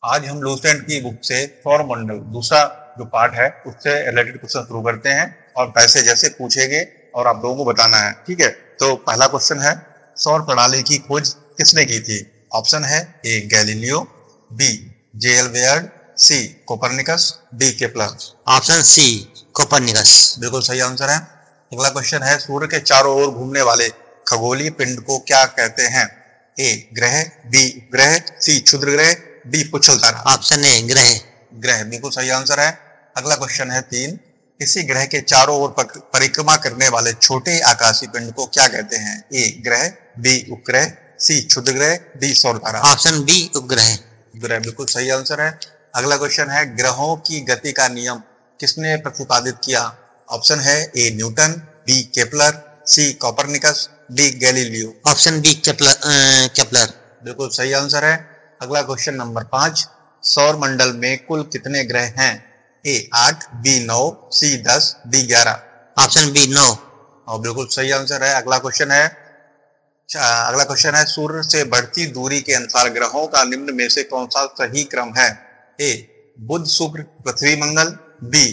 आज हम लूसेंट की बुक से सौर मंडल दूसरा जो पार्ट है उससे रिलेटेड क्वेश्चन शुरू करते हैं और पैसे जैसे पूछेंगे और आप लोगों को बताना है। ठीक है, तो पहला क्वेश्चन है, सौर प्रणाली की खोज किसने की थी? ऑप्शन है A Galileo, B J L. Baird, C Copernicus, D Kepler. Option C Copernicus बिल्कुल सही आंसर है। अगला क्वेश्चन है, सूर्य के चारों ओर घूमने वाले खगोलीय पिंड को क्या कहते हैं? ए ग्रह, बी उपग्रह, सी क्षुद्र ग्रह, डी पुच्छल तारा। ऑप्शन ए ग्रह। ग्रह बिल्कुल सही आंसर है। अगला क्वेश्चन है 3, किसी ग्रह के चारों ओर परिक्रमा करने वाले छोटे आकाशीय पिंड को क्या कहते हैं? ए ग्रह, बी उपग्रह, सी क्षुद्र ग्रह, डी सौर तारा। ऑप्शन बी उपग्रह। ग्रह बिल्कुल सही आंसर है। अगला क्वेश्चन है, ग्रहों की गति का नियम किसने प्रतिपादित किया? ऑप्शन है A Newton, B Kepler, C Copernicus, D Galileo. Option B Kepler. बिल्कुल सही आंसर है। अगला क्वेश्चन नंबर 5, सौर मंडल में कुल कितने ग्रह हैं? A 8, B 9, C 10, D 11। Option B 9। और बिल्कुल सही आंसर है। अगला क्वेश्चन है, सूर्य से बढ़ती दूरी के अनुसार ग्रहों का निम्न में से कौन सा सही क्रम है? A Budh Shukra Prithvi Mangal, B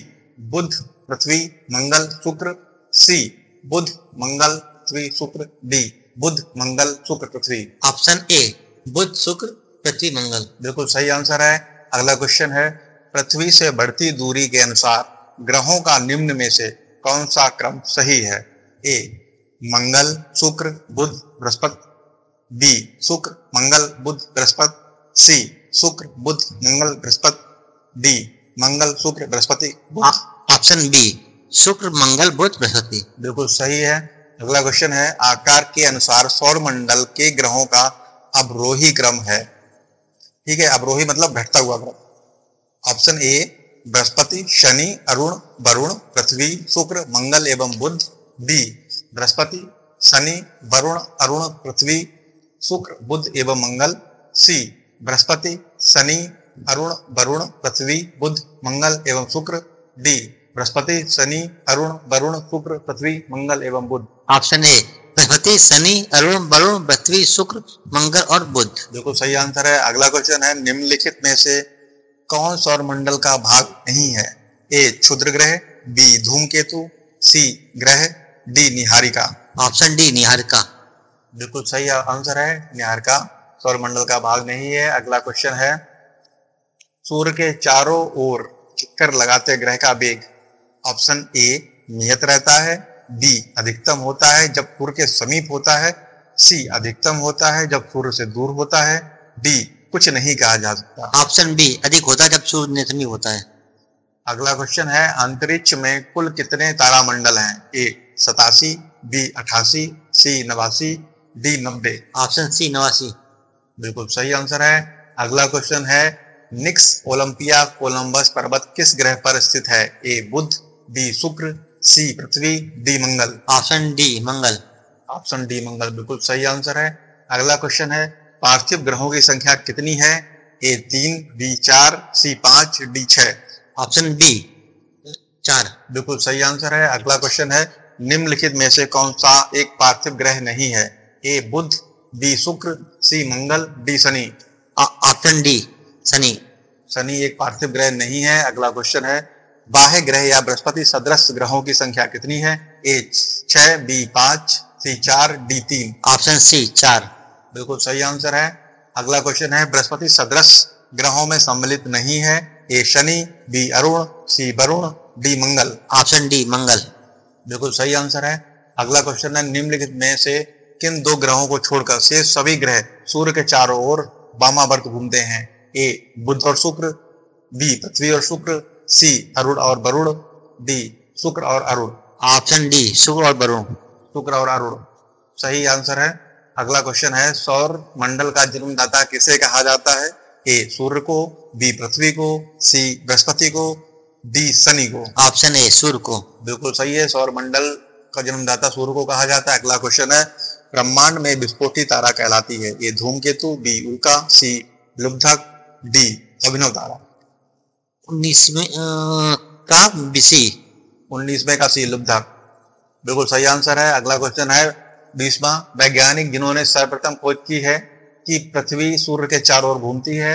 बुध पृथ्वी मंगल शुक्र, सी बुध मंगल पृथ्वी शुक्र, डी बुध मंगल शुक्र पृथ्वी। ऑप्शन ए बुध शुक्र पृथ्वी मंगल। बिल्कुल सही आंसर है। अगला क्वेश्चन है, पृथ्वी से बढ़ती दूरी के अनुसार ग्रहों का निम्न में से कौन सा क्रम सही है? ए मंगल शुक्र बुध बृहस्पति, बी शुक्र मंगल बुध बृहस्पति, सी शुक्र बुध मंगल बृहस्पति, डी मंगल शुक्र बृहस्पति बुध। ऑप्शन बी शुक्र मंगल बुध बृहस्पति। बिल्कुल सही है। अगला क्वेश्चन है, आकार के अनुसार सौर मंडल के ग्रहों का अवरोही क्रम है। ठीक है, अवरोही मतलब घटता हुआ क्रम। ऑप्शन ए बृहस्पति शनि अरुण वरुण पृथ्वी शुक्र मंगल एवं बुध, बी बृहस्पति शनि वरुण अरुण पृथ्वी शुक्र बुध एवं मंगल, सी बृहस्पति शनि अरुण वरुण पृथ्वी बुध मंगल एवं शुक्र, डी बृहस्पति शनि अरुण वरुण शुक्र पृथ्वी मंगल एवं बुध। ऑप्शन ए बृहस्पति शनि अरुण वरुण पृथ्वी शुक्र मंगल और बुध। बिल्कुल सही आंसर है। अगला क्वेश्चन है, निम्नलिखित में से कौन सौर मंडल का भाग नहीं है? ए क्षुद्र ग्रह, बी धूमकेतु, सी ग्रह, D Niharika. Option D Niharika. बिल्कुल सही आंसर है, निहारिका सौर मंडल का भाग नहीं है। अगला क्वेश्चन है, सूर्य के चारों ओर चक्कर लगाते ग्रह का वेग। ऑप्शन ए नियत रहता है, बी अधिकतम होता है जब सूर्य के समीप होता है, सी अधिकतम होता है जब सूर्य से दूर होता है, डी कुछ नहीं कहा जा सकता। ऑप्शन बी अधिक होता है जब सूर्य से समीप होता है। अगला क्वेश्चन है, अंतरिक्ष में कुल कितने तारामंडल हैं? A 87, B 88, C 89, D 90। Option C 89। बिल्कुल सही आंसर है। अगला क्वेश्चन है, निक्स ओलंपिया कोलंबस पर्वत किस ग्रह पर स्थित है? A Budh, B Shukra, C Prithvi, D Mangal. Option D Mangal. Option D मंगल बिल्कुल सही आंसर है। अगला क्वेश्चन है, पार्थिव ग्रहों की संख्या कितनी है? A 3, B 4, C 5, D 6। Option B 4। बिल्कुल सही आंसर है। अगला क्वेश्चन है, निम्नलिखित में से कौन सा एक पार्थिव ग्रह नहीं है? A Budh, B Shukra, C Mangal, D Shani. Option D Shani. Shani एक पार्थिव ग्रह नहीं है। अगला क्वेश्चन है, बाह्य ग्रह या बृहस्पति सदृश ग्रहों की संख्या कितनी है? A 6, B 5, C 4, D 3। Option C 4। बिल्कुल सही आंसर है। अगला क्वेश्चन है, बृहस्पति सदृश ग्रहों में सम्मिलित नहीं है। ए शनि, बी अरुण, सी वरुण, डी मंगल। ऑप्शन डी मंगल। बिल्कुल सही आंसर है। अगला क्वेश्चन है, निम्नलिखित में से किन दो ग्रहों को छोड़कर शेष सभी ग्रह सूर्य के चारों ओर वामावर्त घूमते हैं? ए बुध और शुक्र, बी पृथ्वी और शुक्र, सी अरुण और वरुण, डी शुक्र और अरुण। ऑप्शन डी शुक्र और वरुण। शुक्र और अरुण सही आंसर है। अगला क्वेश्चन है, सौर मंडल का जन्मदाता किसे कहा जाता है? ए सूर्य को, बी पृथ्वी को, सी बृहस्पति को, डी शनि को। ऑप्शन ए सूर्य को। बिल्कुल सही है, सौर मंडल का जन्मदाता सूर्य को कहा जाता है। अगला क्वेश्चन है, ब्रह्मांड में विस्फोटी तारा कहलाती है? ए धूमकेतु, बी उल्का, सी लुब्धक, डी अभिनव तारा। 19वें का बीसी। 19वें का सी लुब्धक। बिल्कुल सही आंसर है। अगला क्वेश्चन है, 20वां, वैज्ञानिक जिन्होंने सर्वप्रथम खोज की है कि पृथ्वी सूर्य के चारों ओर घूमती है?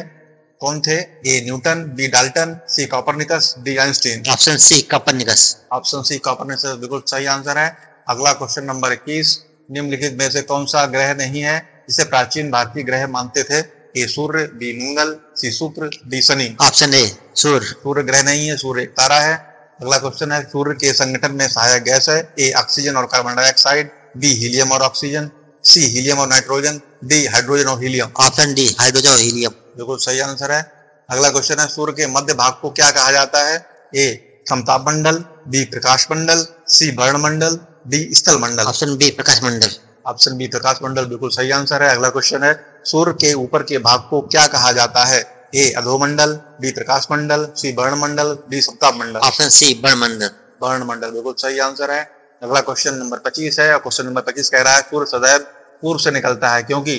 कौन थे? A Newton, B Dalton, C Copernicus, D Einstein. Option C Copernicus. Option C Copernicus बिल्कुल सही आंसर है। अगला क्वेश्चन नंबर 21, निम्नलिखित में से कौन सा ग्रह नहीं है जिसे प्राचीन भारतीय ग्रह मानते थे? ए सूर्य, बी मंगल, सी शुक्र, डी शनि। ऑप्शन ए सूर्य। सूर्य ग्रह नहीं है, सूर्य एक तारा है। अगला क्वेश्चन है, सूर्य के संगठन में सहायक गैस है? ए ऑक्सीजन और कार्बन डाइऑक्साइड, बी हीलियम और ऑक्सीजन, सी हीलियम और नाइट्रोजन, डी हाइड्रोजन और हीलियम। ऑप्शन डी हाइड्रोजन और हीलियम। बिल्कुल सही आंसर है। अगला क्वेश्चन है, सूर्य के मध्य भाग को क्या कहा जाता है? ए समताप मंडल, बी प्रकाश मंडल, सी वर्ण मंडल, डी स्थल मंडल। ऑप्शन बी प्रकाश मंडल। ऑप्शन बी प्रकाश मंडल बिल्कुल सही आंसर है। अगला क्वेश्चन है, सूर्य के ऊपर के भाग को क्या कहा जाता है? ए अधोमंडल, बी प्रकाश मंडल, सी वर्ण मंडल, डी समताप मंडल। ऑप्शन सी वर्ण मंडल। वर्ण मंडल बिल्कुल सही आंसर है। अगला क्वेश्चन नंबर 25 है और क्वेश्चन नंबर 25 कह रहा है, सूर्य सदैव पूर्व से निकलता है क्योंकि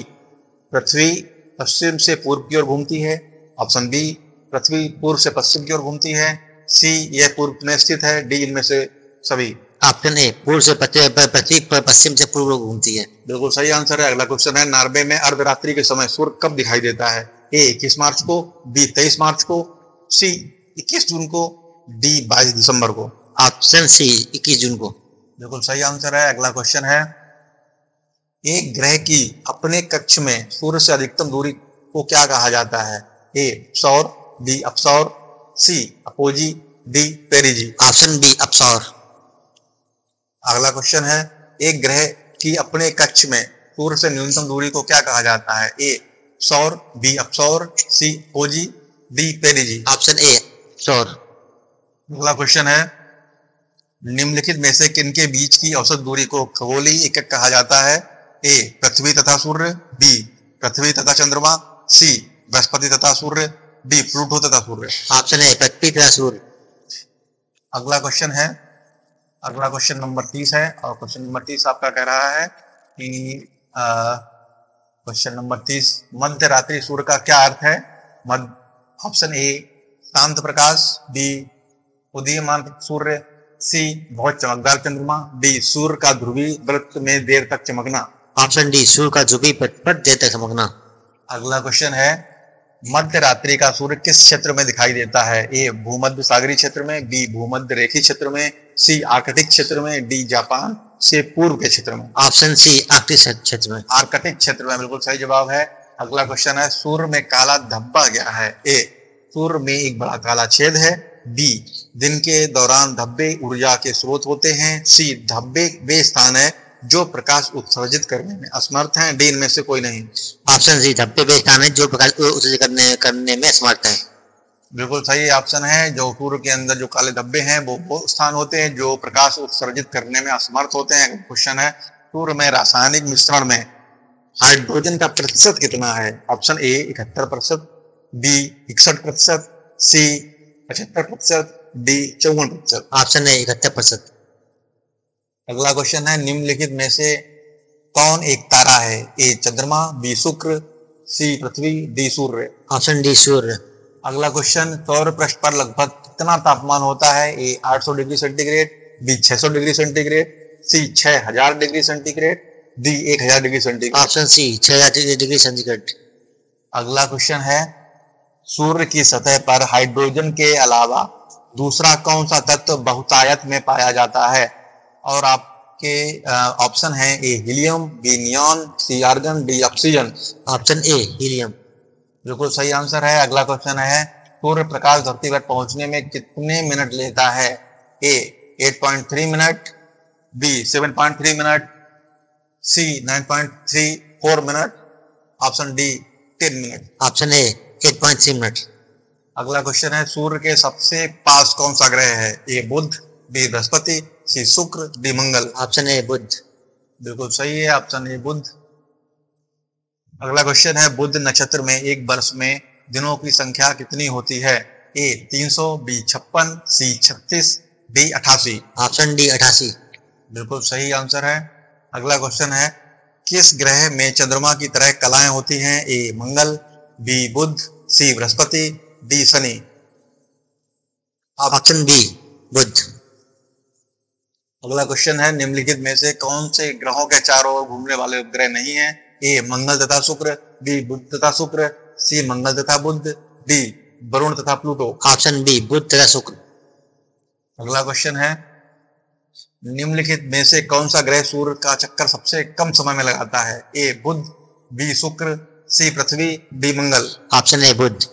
पृथ्वी पश्चिम से पूर्व की ओर घूमती है। ऑप्शन बी पृथ्वी पूर्व से पश्चिम की ओर घूमती है, सी यह पूर्व में स्थित है, डी इनमें से सभी। ऑप्शन ए पूर्व से पृथ्वी पश्चिम से पूर्व घूमती है। बिल्कुल सही आंसर है। अगला क्वेश्चन है, नॉर्वे में अर्धरात्रि के समय सूर्य कब दिखाई देता है? ए 21 मार्च को, बी 23 मार्च को, सी 21 जून को, डी 22 दिसंबर को। ऑप्शन सी 21 जून को। बिल्कुल सही आंसर है। अगला क्वेश्चन है, एक ग्रह की अपने कक्ष में सूर्य से अधिकतम दूरी को क्या कहा जाता है? ए सौर, बी अपसौर, C apogee, D perigee. Option B अपसौर। अगला क्वेश्चन है, एक ग्रह की अपने कक्ष में सूर्य से न्यूनतम दूरी को क्या कहा जाता है? ए सौर, बी अपसौर, C apogee, D perigee. Option A सौर। अगला क्वेश्चन है, निम्नलिखित में से किनके बीच की औसत दूरी को खगोलीय एकक कहा जाता है? ए पृथ्वी तथा सूर्य, बी पृथ्वी तथा चंद्रमा, सी बृहस्पति तथा सूर्य, डी प्लूटो तथा सूर्य। ऑप्शन ए पृथ्वी तथा सूर्य। अगला क्वेश्चन है, अगला क्वेश्चन नंबर 30 है और क्वेश्चन नंबर 30 आपका कह रहा है कि क्वेश्चन नंबर 30, मध्य रात्रि सूर्य का क्या अर्थ है? ऑप्शन ए शांत प्रकाश, बी उदीयमान सूर्य, सी बहुत चमकदार चंद्रमा, डी सूर्य का ध्रुवीय वृत्त में देर तक चमकना। ऑप्शन डी सूर्य का ध्रुवीय वृत्त पर देर तक चमकना। अगला क्वेश्चन है, मध्य रात्रि का सूर्य किस क्षेत्र में दिखाई देता है? ए भूमध्य सागरीय क्षेत्र में, बी भूमध्य रेखीय क्षेत्र में, सी आर्कटिक क्षेत्र में, डी जापान से पूर्व के क्षेत्र में। ऑप्शन सी आर्कटिक क्षेत्र में। आर्कटिक क्षेत्र में बिल्कुल सही जवाब है। अगला क्वेश्चन है, सूर्य में काला धब्बा क्या है? ए सूर्य में एक बड़ा काला छेद है, बी दिन के दौरान धब्बे ऊर्जा के स्रोत होते हैं, सी धब्बे वे स्थान है जो प्रकाश उत्सर्जित करने में असमर्थ हैं, डी इनमें से कोई नहीं। ऑप्शन सी धब्बे वे स्थान है जो प्रकाश उत्सर्जित करने में असमर्थ है। बिल्कुल सही ऑप्शन है। जो सूर्य के अंदर जो काले धब्बे हैं वो स्थान होते हैं जो प्रकाश उत्सर्जित करने में असमर्थ होते हैं। क्वेश्चन है, सूर्य में रासायनिक मिश्रण में हाइड्रोजन का प्रतिशत कितना है? Option A 71%, B 61%, C 75%, D 54%। Option A 71%। अगला क्वेश्चन है, निम्नलिखित में से कौन एक तारा है? ए चंद्रमा, बी शुक्र, सी पृथ्वी, डी सूर्य। ऑप्शन डी सूर्य। अगला क्वेश्चन, सौर पृष्ठ पर लगभग कितना तापमान होता है? A 800 degree centigrade, B 600 degree centigrade, C 6000 degree centigrade, D 1000 degree centigrade. Option C 6000 degree centigrade. अगला क्वेश्चन है, सूर्य की सतह पर हाइड्रोजन के अलावा दूसरा कौन सा तत्व बहुतायत में पाया जाता है? और आपके ऑप्शन है, A helium, B neon, C argon, D oxygen. Option A helium. बिल्कुल सही आंसर है। अगला क्वेश्चन है, सूर्य प्रकाश धरती पर पहुंचने में कितने मिनट लेता है? A 8.3 minute, B 7.3 minute, C 9.34 minute, option D 10 minute. Option A 8.3 minute. अगला क्वेश्चन है, सूर्य के सबसे पास कौन सा ग्रह है? ए बुध, बी बृहस्पति, सी शुक्र, D Mangal. Option A Budh. बिल्कुल सही है, ऑप्शन ए बुध। अगला क्वेश्चन है, बुध नक्षत्र में एक वर्ष में दिनों की संख्या कितनी होती है? ए 300, बी 56, सी 36, डी 88। Option D 88। बिल्कुल सही आंसर है। अगला क्वेश्चन है, किस ग्रह में चंद्रमा की तरह कलाएं होती हैं? A Mangal, B Budh, C Brihaspati, D Shani. Option B Budh. अगला क्वेश्चन है, निम्नलिखित में से कौन से ग्रहों के चारों ओर घूमने वाले उपग्रह नहीं है? ए मंगल तथा शुक्र, बी बुध तथा शुक्र, सी मंगल तथा बुध, डी वरुण तथा प्लूटो। ऑप्शन बी बुध तथा शुक्र। अगला क्वेश्चन है, निम्नलिखित में से कौन सा ग्रह सूर्य का चक्कर सबसे कम समय में लगाता है? A Budh, B Shukra, C Prithvi, D Mangal. Option A Budh.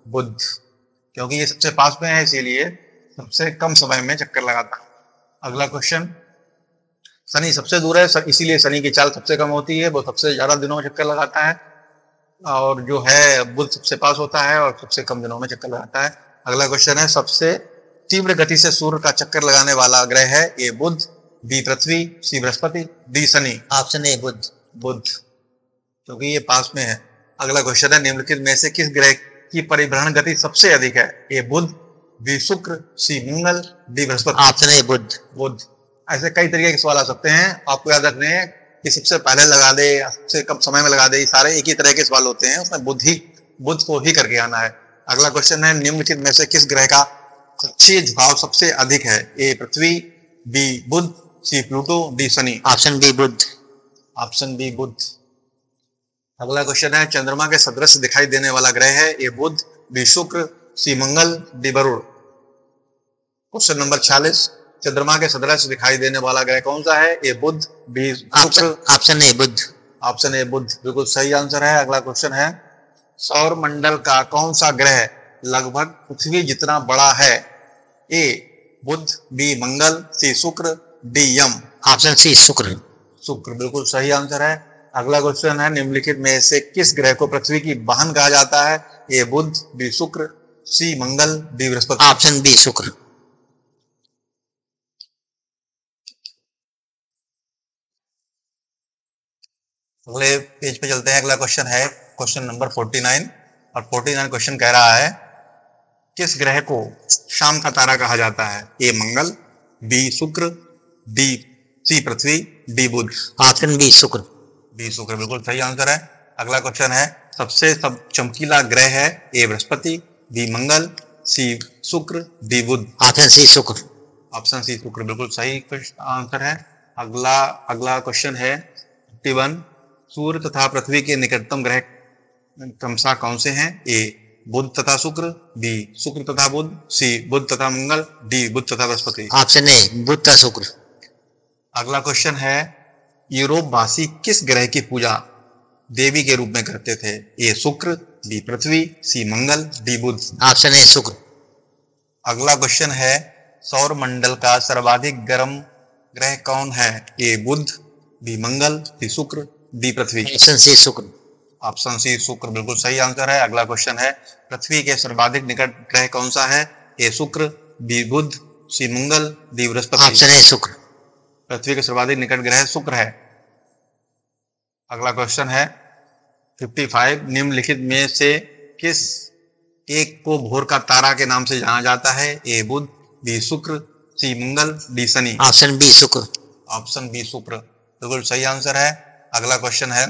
Budh, क्योंकि ये सबसे पास में है इसीलिए सबसे कम समय में चक्कर लगाता है। अगला क्वेश्चन, शनि सबसे दूर है इसीलिए शनि की चाल सबसे कम होती है, वो सबसे ज्यादा दिनों में चक्कर लगाता है, और जो है बुध सबसे पास होता है और सबसे कम दिनों में चक्कर लगाता है। अगला क्वेश्चन है, सबसे तीव्र गति से सूर्य का चक्कर लगाने वाला ग्रह है? A Budh, B Prithvi, C Brihaspati, D Shani. Option A Budh. Budh, क्योंकि ये पास में है। अगला क्वेश्चन है, निम्नलिखित में से किस ग्रह की परिभ्रमण गति सबसे अधिक है? A Budh, B Shukra, C Mangal, D बृहस्पति। Option A Budh. बुध। ऐसे कई तरीके के सवाल आ सकते हैं, आपको याद रखने हैं कि सबसे पहले लगा दे या सबसे कम समय में लगा दे, ये सारे एक ही तरह के सवाल होते हैं, उसमें बुध को ही करके आना है। अगला क्वेश्चन है, निम्नलिखित में से किस ग्रह का कक्षीय झुकाव सबसे अधिक है? A Prithvi, B Budh, C Pluto, D Shani. Option B Budh. Option B Budh. अगला क्वेश्चन है, चंद्रमा के सदृश दिखाई देने वाला ग्रह है? A Budh, B Shukra, C Mangal, D Varun. Question number 46, चंद्रमा के सदृश दिखाई देने वाला ग्रह कौन सा है? A Budh, B Shukra. Option A Budh. Option A Budh, बिल्कुल सही आंसर है। अगला क्वेश्चन है, सौर मंडल का कौन सा ग्रह लगभग पृथ्वी जितना बड़ा है? ए बुध, बी मंगल, सी शुक्र, डी यम। ऑप्शन सी शुक्र। शुक्र, बिल्कुल सही आंसर है। अगला क्वेश्चन है, निम्नलिखित में से किस ग्रह को पृथ्वी की बहन कहा जाता है? A Budh, B Shukra, C Mangal, D बृहस्पति। ऑप्शन बी शुक्र। अगले पेज पे चलते हैं। अगला क्वेश्चन है क्वेश्चन नंबर 49, और 49 क्वेश्चन कह रहा है, किस ग्रह को शाम का तारा कहा जाता है? ए मंगल, बी शुक्र, डी सी पृथ्वी, डी बुध। ऑप्शन बी शुक्र। बी शुक्र, बिल्कुल सही आंसर है। अगला क्वेश्चन है, सबसे चमकीला ग्रह है? ए बृहस्पति, बी मंगल, सी शुक्र, डी बुध। ऑप्शन सी शुक्र। ऑप्शन सी शुक्र, बिल्कुल सही आंसर है। अगला क्वेश्चन है 51, सूर्य तथा पृथ्वी के निकटतम ग्रह क्रमशः कौन से हैं? ए बुध तथा शुक्र, बी शुक्र तथा बुध, सी बुध तथा मंगल, डी बुध तथा बृहस्पति। ऑप्शन ए बुध तथा शुक्र। अगला क्वेश्चन है, यूरोप वासी किस ग्रह की पूजा देवी के रूप में करते थे? ए शुक्र, बी पृथ्वी, सी मंगल, डी बुध। ऑप्शन ए शुक्र। अगला क्वेश्चन है, सौर मंडल का सर्वाधिक गर्म ग्रह कौन है? ए बुध, बी मंगल, सी शुक्र, डी पृथ्वी। ऑप्शन सी शुक्र। ऑप्शन सी शुक्र, बिल्कुल सही आंसर है। अगला क्वेश्चन है, पृथ्वी के सर्वाधिक निकट ग्रह कौन सा है? ए शुक्र, बी बुध, सी मंगल, डी बृहस्पति। ऑप्शन ए शुक्र। पृथ्वी के सर्वाधिक निकट ग्रह शुक्र है। अगला क्वेश्चन है 55, निम्नलिखित में से किस एक को भोर का तारा के नाम से जाना जाता है? A Budh, B Shukra, C Mangal, D Shani. Option B Shukra. Option B शुक्र, बिल्कुल सही आंसर है। अगला क्वेश्चन है,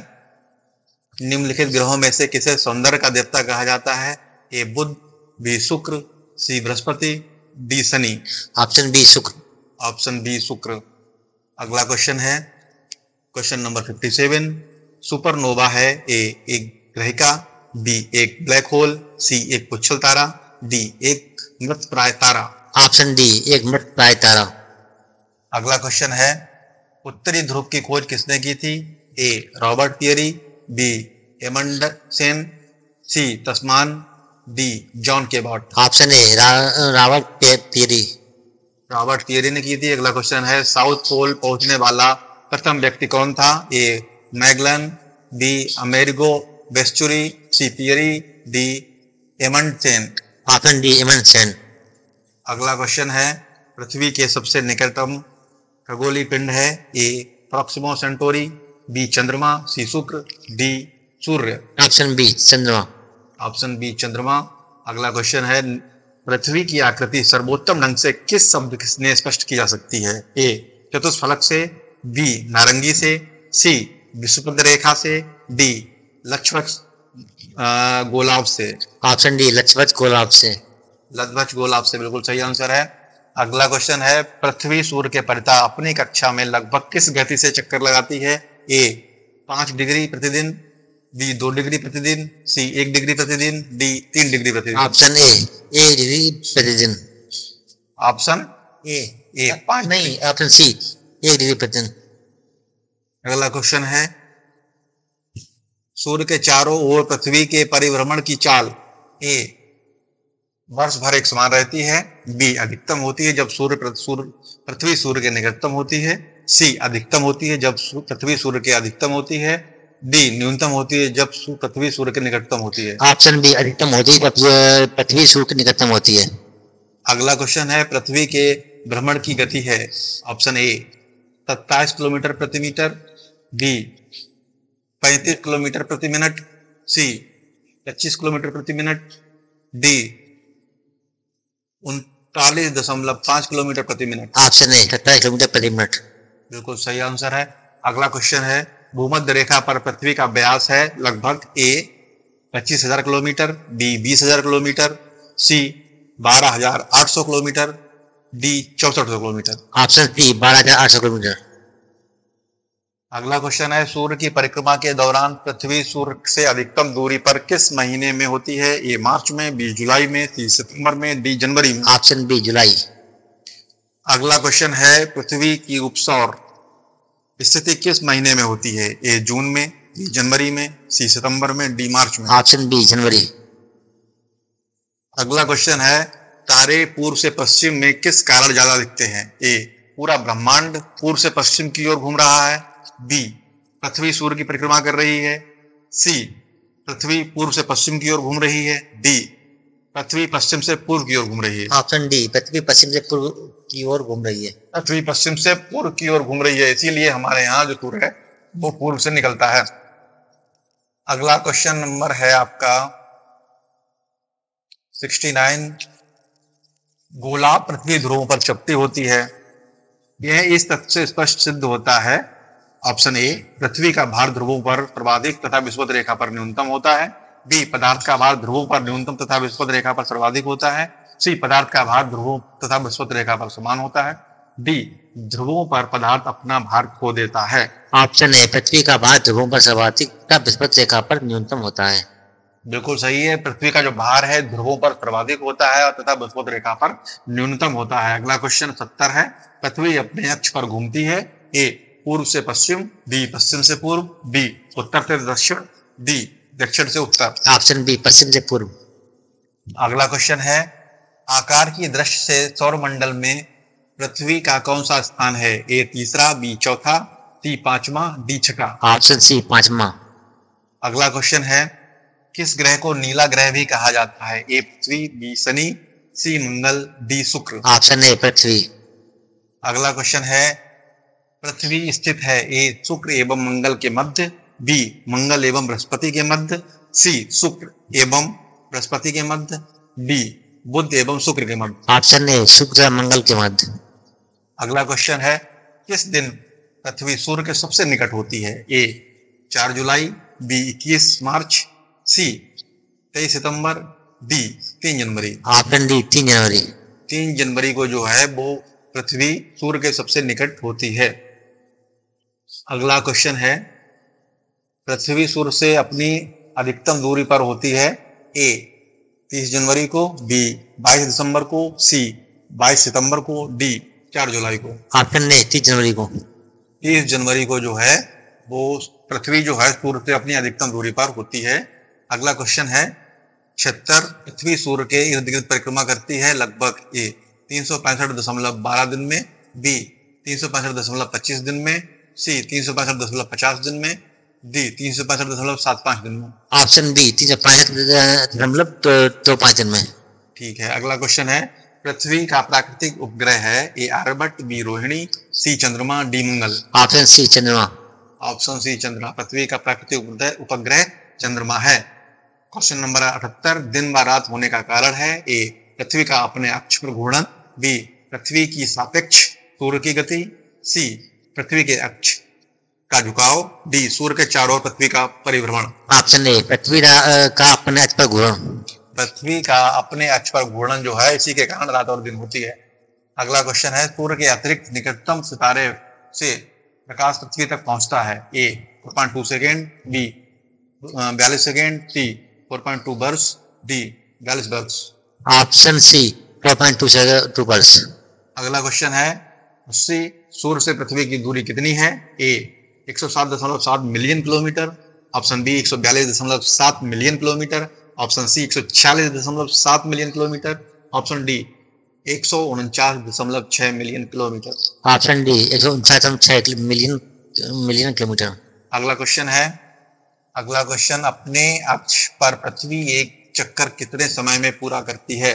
निम्नलिखित ग्रहों में से किसे सौंदर्य का देवता कहा जाता है? A Budh, B Shukra, C Brihaspati, D Shani. Option B Shukra. Option B Shukra. अगला क्वेश्चन है क्वेश्चन नंबर 57, सुपरनोवा है? ए एक ग्रहिका, बी एक ब्लैक होल, सी एक पुच्छल तारा, डी एक मृतप्राय तारा। ऑप्शन डी एक मृतप्राय तारा। अगला क्वेश्चन है, उत्तरी ध्रुव की खोज किसने की थी? A Robert Peary, B Amundsen, C Tasman, D John Cabot. Option A Robert Peary. Robert Peary ने की थी। अगला क्वेश्चन है, साउथ पोल पहुंचने वाला प्रथम व्यक्ति कौन था? ए मैगलन, बी अमेरिगो वेस्चुरी, C Peary, D Amundsen. Option D Amundsen. अगला क्वेश्चन है, पृथ्वी के सबसे निकटतम खगोलीय पिंड है? ए प्रॉक्सिमा सेंटोरी, बी चंद्रमा, सी शुक्र, डी सूर्य। ऑप्शन बी चंद्रमा। ऑप्शन बी चंद्रमा। अगला क्वेश्चन है, पृथ्वी की आकृति सर्वोत्तम ढंग से किस शब्द ने स्पष्ट की जा सकती है? ए चतुष्फलक से, बी नारंगी से, सी विषुवृत्त रेखा से, डी लक्षवक्ष गोलाभ से। ऑप्शन डी लक्षवक्ष गोलाभ से। लक्षवक्ष गोलाभ से, बिल्कुल सही आंसर है। अगला क्वेश्चन है, पृथ्वी सूर्य के परितः अपनी कक्षा में लगभग किस गति से चक्कर लगाती है? ए 5 डिग्री प्रतिदिन, बी 2 डिग्री प्रतिदिन, सी 1 डिग्री प्रतिदिन, डी 3 डिग्री प्रतिदिन। ऑप्शन ए 1 डिग्री प्रतिदिन। ऑप्शन ए 5 नहीं, ऑप्शन सी 1 डिग्री प्रतिदिन। अगला क्वेश्चन है, सूर्य के चारों ओर पृथ्वी के परिभ्रमण की चाल ए वर्ष भर एक समान रहती है, बी अधिकतम होती है जब पृथ्वी सूर्य के निकटतम होती है, सी अधिकतम होती है जब पृथ्वी सूर्य के अधिकतम होती है, डी न्यूनतम होती है जब पृथ्वी सूर्य के निकटतम होती है। ऑप्शन बी अधिकतम होती है जब पृथ्वी सूर्य के निकटतम होती है। अगला क्वेश्चन है, पृथ्वी के भ्रमण की गति है। ऑप्शन ए 27 किलोमीटर प्रति मीटर, बी 35 किलोमीटर प्रति मिनट, सी 25 किलोमीटर प्रति मिनट, डी 39.5 किलोमीटर प्रति मिनट। ऑप्शन ए 27 किलोमीटर प्रति मिनट बिल्कुल सही आंसर है। अगला क्वेश्चन है, भूमध्य रेखा पर पृथ्वी का व्यास है लगभग A 25,000 kilometre, B 20,000 kilometre, C 12,800 kilometre, D 6400 kilometre. Option C 12,800 kilometre. अगला क्वेश्चन है, सूर्य की परिक्रमा के दौरान पृथ्वी सूर्य से अधिकतम दूरी पर किस महीने में होती है? ए मार्च में, बी जुलाई में, सी सितंबर में, डी जनवरी में। ऑप्शन बी जुलाई। अगला क्वेश्चन है, पृथ्वी की उपसौर स्थिति किस महीने में होती है? ए जून में, बी जनवरी में, सी सितंबर में, डी मार्च में। ऑप्शन बी जनवरी। अगला क्वेश्चन है, तारे पूर्व से पश्चिम में किस कारण ज्यादा दिखते हैं? ए पूरा ब्रह्मांड पूर्व से पश्चिम की ओर घूम रहा है, बी पृथ्वी सूर्य की परिक्रमा कर रही है, सी पृथ्वी पूर्व से पश्चिम की ओर घूम रही है, डी पृथ्वी पश्चिम से पूर्व की ओर घूम रही है। ऑप्शन डी पृथ्वी पश्चिम से पूर्व की ओर घूम रही है। पृथ्वी पश्चिम से पूर्व की ओर घूम रही है, इसीलिए हमारे यहाँ जो सूर्य है वो पूर्व से निकलता है। अगला क्वेश्चन नंबर है आपका 69, गोला पृथ्वी ध्रुवों पर चपटी होती है। यह इस तथ्य से स्पष्ट सिद्ध होता है। ऑप्शन ए पृथ्वी का भार ध्रुवों पर सर्वाधिक तथा विषुवत रेखा पर न्यूनतम होता है, बी पदार्थ का भार ध्रुवों पर न्यूनतम तथा विषुवत रेखा पर सर्वाधिक होता है, सी पदार्थ का भार ध्रुवों तथा विषुवत रेखा पर समान होता है, डी ध्रुवों पर पदार्थ अपना भार खो देता है। ऑप्शन ए पृथ्वी का भार ध्रुवों पर सर्वाधिक तथा विषुवत रेखा पर न्यूनतम होता है। बिल्कुल सही है, पृथ्वी का जो भार है ध्रुवों पर सर्वाधिक होता है तथा विषुवत रेखा पर न्यूनतम होता है। अगला क्वेश्चन 70 है, पृथ्वी अपने अक्ष पर घूमती है। ए पूर्व से पश्चिम, बी पश्चिम से पूर्व, बी उत्तर से दक्षिण, डी दक्षिण से उत्तर। ऑप्शन बी पश्चिम से पूर्व। अगला क्वेश्चन है, आकार की दृष्टि से सौरमंडल में पृथ्वी का कौन सा स्थान है? ए तीसरा, बी चौथा, सी पांचवा, डी छठा। ऑप्शन सी पांचवा। अगला क्वेश्चन है, किस ग्रह को नीला ग्रह भी कहा जाता है? A Prithvi, B Shani, C Mangal, D शुक्र। ऑप्शन ए पृथ्वी। अगला क्वेश्चन है, पृथ्वी स्थित है ए शुक्र एवं मंगल के मध्य, बी मंगल एवं बृहस्पति के मध्य, सी शुक्र एवं बृहस्पति के मध्य, डी बुध एवं शुक्र के मध्य। ऑप्शन ए शुक्र मंगल के मध्य। अगला क्वेश्चन है, किस दिन पृथ्वी सूर्य के सबसे निकट होती है? ए 4 जुलाई, बी 21 मार्च, सी 23 सितंबर, डी 3 जनवरी। ऑप्शन डी 3 जनवरी। 3 जनवरी को जो है वो पृथ्वी सूर्य के सबसे निकट होती है। अगला क्वेश्चन है, पृथ्वी सूर्य से अपनी अधिकतम दूरी पर होती है। ए 30 जनवरी को, बी 22 दिसंबर को, सी 22 सितंबर को, डी 4 जुलाई को। ऑप्शन ए 30 जनवरी को। 30 जनवरी को जो है वो पृथ्वी जो है सूर्य से अपनी अधिकतम दूरी पर होती है। अगला क्वेश्चन है, 76 पृथ्वी सूर्य के इर्द गिर्द परिक्रमा करती है लगभग ए 365.12 दिन में, बी 365.25 दिन में, सी 365.50 दिन में, डी 365.75 दिन में। ऑप्शन बी 365.25 दिन में। ठीक है। अगला क्वेश्चन है, पृथ्वी का प्राकृतिक उपग्रह है ए आर्यभट्ट, बी रोहिणी, सी चंद्रमा, डी मंगल। ऑप्शन सी चंद्रमा। ऑप्शन सी चंद्रमा। पृथ्वी का प्राकृतिक उपग्रह चंद्रमा है। क्वेश्चन नंबर 78, दिन व रात होने का कारण है। ए पृथ्वी का अपने अक्ष पर घूर्णन, बी पृथ्वी की सापेक्ष सूर्य की गति, सी पृथ्वी के अक्ष का झुकाव, डी सूर्य के चारों ओर पृथ्वी का परिभ्रमण। ऑप्शन ए पृथ्वी का अपने अक्ष पर घूर्णन। पृथ्वी का अपने अक्ष पर घूर्णन जो है इसी के कारण रात और दिन होती है। अगला क्वेश्चन है, सूर्य के अतिरिक्त निकटतम सितारे से प्रकाश पृथ्वी तक पहुंचता है। ए 4.2 सेकेंड, बी 42 सेकेंड, सी 4.2 वर्ष, डी 42 वर्ष। ऑप्शन सी 4.2 वर्ष। अगला क्वेश्चन है, सूर्य से पृथ्वी की दूरी कितनी है? A 107.7 million kilometre, option B 142.7 million kilometre, option C 146.7 million kilometre, option D 149.6 million kilometre. Option D 149.6 million kilometre. अगला क्वेश्चन है, अगला क्वेश्चन, अपने अक्ष पर पृथ्वी एक चक्कर कितने समय में पूरा करती है?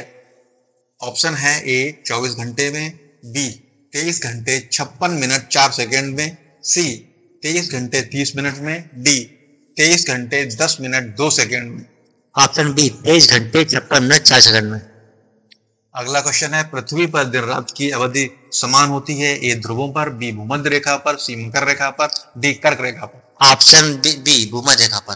ऑप्शन है ए 24 घंटे में, बी 23 घंटे 56 मिनट 4 सेकेंड में, सी 23 घंटे 30 मिनट में, डी 23 घंटे 10 मिनट 2 सेकेंड में। ऑप्शन बी 23 घंटे 56 मिनट 4 सेकंड में। अगला क्वेश्चन है, पृथ्वी पर दिन रात की अवधि समान होती है? ए ध्रुवों पर, बी भूमध्य रेखा पर, सी मकर रेखा पर, डी कर्क रेखा पर। ऑप्शन बी भूमध्य रेखा पर।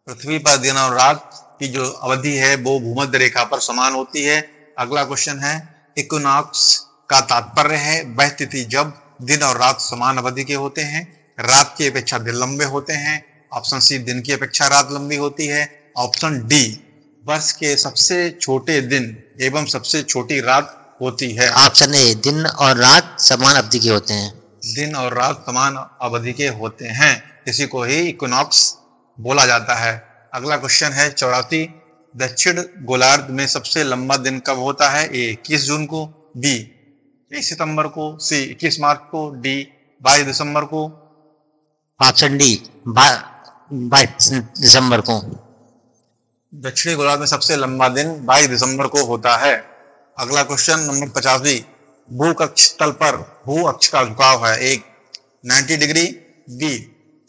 पृथ्वी पर दिन और रात की जो अवधि है वो भूमध्य रेखा पर समान होती है। अगला क्वेश्चन है, इक्विनॉक्स का तात्पर्य है वह तिथि जब दिन और रात समान अवधि के होते हैं, रात की अपेक्षा दिन लंबे होते हैं, ऑप्शन सी दिन की अपेक्षा रात लंबी होती है, ऑप्शन डी वर्ष के सबसे छोटे दिन एवं सबसे छोटी रात होती है। ऑप्शन ए दिन और रात समान अवधि के होते हैं। दिन और रात समान अवधि के होते हैं, इसी को ही इक्विनॉक्स बोला जाता है। अगला क्वेश्चन है 84, दक्षिण गोलार्ध में सबसे लंबा दिन कब होता है? ए 21 जून को, बी 23 सितंबर को, सी 21 मार्च को, डी 22 दिसंबर को। ऑप्शन डी 22 दिसंबर को। दक्षिणी गोलार्ध में सबसे लंबा दिन 22 दिसंबर को होता है। अगला क्वेश्चन नंबर 85, भूकक्ष तल पर भू अक्ष का झुकाव है? एक 90 डिग्री, बी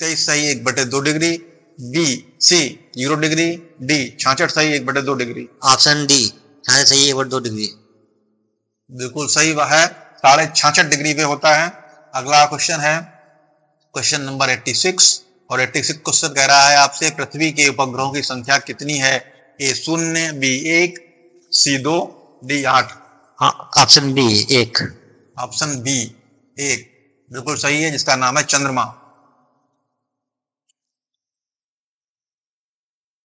23 सही 1/2 degree, B C 0 degree, D 66 सही 1/2 डिग्री। ऑप्शन डी 66 सही 1/2 डिग्री। बिल्कुल सही वह है, 66.5 डिग्री पे होता है। अगला क्वेश्चन है क्वेश्चन नंबर 86, और 86 क्वेश्चन कह रहा है आपसे, पृथ्वी के उपग्रहों की संख्या कितनी है? A 0, B 1, C 2, D 8। Option B 1। Option B 1 बिल्कुल सही है, जिसका नाम है चंद्रमा।